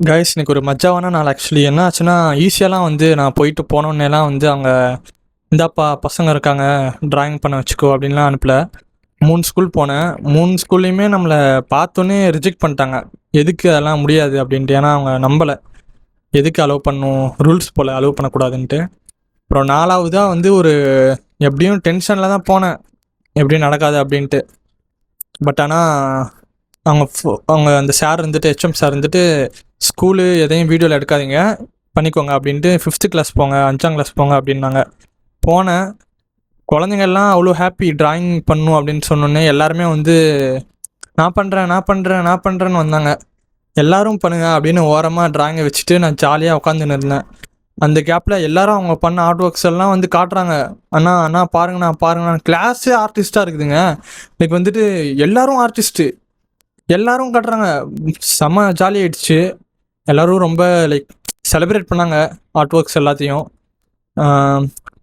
Guys இன்னைக்கு ஒரு மஜாவான நாள். ஆக்சுவலி என்ன ஆச்சுன்னா, ஈஸியாலாம் வந்து நான் போயிட்டு போனோன்னேலாம் வந்து அவங்க இந்தாப்பா பசங்க இருக்காங்க டிராயிங் பண்ண வச்சுக்கோ அப்படின்லாம் அனுப்பல. 3 ஸ்கூல் போனேன். 3 ஸ்கூல்லையுமே நம்மளை பார்த்தோன்னே ரிஜெக்ட் பண்ணிட்டாங்க. எதுக்கு அதெல்லாம் முடியாது அப்படின்ட்டு. ஏன்னா அவங்க நம்பலை எதுக்கு அலோவ் பண்ணும், ரூல்ஸ் போல் அலோவ் பண்ணக்கூடாதுன்ட்டு. அப்புறம் 4வதாக வந்து ஒரு எப்படியும் டென்ஷனில் தான் போனேன், எப்படியும் நடக்காது அப்படின்ட்டு. பட் ஆனால் அவங்க அந்த சார் இருந்துட்டு, ஹெச்எம் சார் இருந்துட்டு, ஸ்கூலு எதையும் வீடியோவில் எடுக்காதீங்க, பண்ணிக்கோங்க அப்படின்ட்டு 5th கிளாஸ் போங்க, 5ஆம் கிளாஸ் போங்க அப்படின்னாங்க. போனேன். குழந்தைங்கள்லாம் அவ்வளோ ஹாப்பி டிராயிங் பண்ணும் அப்படின்னு சொன்னோன்னே எல்லாருமே வந்து நான் பண்ணுறேன் நான் பண்ணுறேன் நான் பண்ணுறேன்னு வந்தாங்க. எல்லாரும் பண்ணுங்க அப்படின்னு ஓரமாக டிராயிங்கை வச்சுட்டு நான் ஜாலியாக உட்காந்துன்னு இருந்தேன். அந்த கேப்பில் எல்லாரும் அவங்க பண்ண ஆர்ட் ஒர்க்ஸ் எல்லாம் வந்து காட்டுறாங்க. அண்ணா அண்ணா பாருங்கண்ணா பாருங்கண்ணா, கிளாஸே ஆர்டிஸ்டாக இருக்குதுங்க. இன்னைக்கு வந்துட்டு எல்லாரும் ஆர்டிஸ்ட்டு, எல்லாரும் காட்டுறாங்க. செம்ம ஜாலி ஆயிடுச்சு. எல்லோரும் ரொம்ப லைக் செலிப்ரேட் பண்ணாங்க ஆர்ட் ஒர்க்ஸ் எல்லாத்தையும்.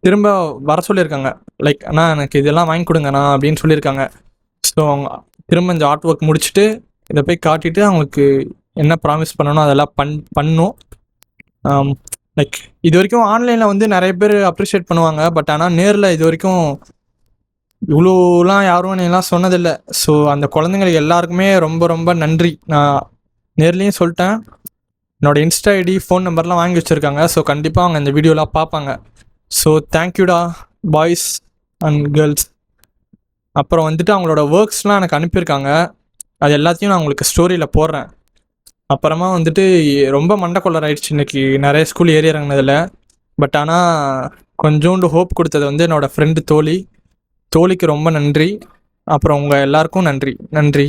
திரும்ப வர சொல்லியிருக்காங்க. லைக் அண்ணா எனக்கு இதெல்லாம் வாங்கி கொடுங்கண்ணா அப்படின்னு சொல்லியிருக்காங்க. ஸோ அவங்க திரும்ப இந்த ஆர்ட் ஒர்க் முடிச்சுட்டு இதை போய் காட்டிட்டு அவங்களுக்கு என்ன ப்ராமிஸ் பண்ணணும் அதெல்லாம் பண்ணும். லைக் இது வரைக்கும் ஆன்லைனில் வந்து நிறைய பேர் அப்ரிஷியேட் பண்ணுவாங்க. பட் ஆனால் நேரில் இது வரைக்கும் இவ்வளோலாம் யாரும் என்னெல்லாம் சொன்னதில்லை. ஸோ அந்த குழந்தைங்களுக்கு எல்லாருக்குமே ரொம்ப ரொம்ப நன்றி. நான் நேர்லேயும் சொல்லிட்டேன். என்னோடய இன்ஸ்டா ஐடி, ஃபோன் நம்பர்லாம் வாங்கி வச்சுருக்காங்க. ஸோ கண்டிப்பாக அவங்க இந்த வீடியோலாம் பார்ப்பாங்க. ஸோ தேங்க்யூடா பாய்ஸ் அண்ட் கேர்ள்ஸ். அப்புறம் வந்துட்டு அவங்களோட ஒர்க்ஸ்லாம் எனக்கு அனுப்பியிருக்காங்க. அது எல்லாத்தையும் நான் உங்களுக்கு ஸ்டோரியில் போடுறேன். அப்புறமா வந்துட்டு ரொம்ப மண்டக்கொள்ளர் ஆயிடுச்சு இன்றைக்கி நிறைய ஸ்கூல் ஏறி இறங்கினதில். பட் ஆனால் கொஞ்சோண்டு ஹோப் கொடுத்தது வந்து என்னோடய ஃப்ரெண்டு தோழிக்கு ரொம்ப நன்றி. அப்புறம் உங்கள் எல்லாருக்கும் நன்றி.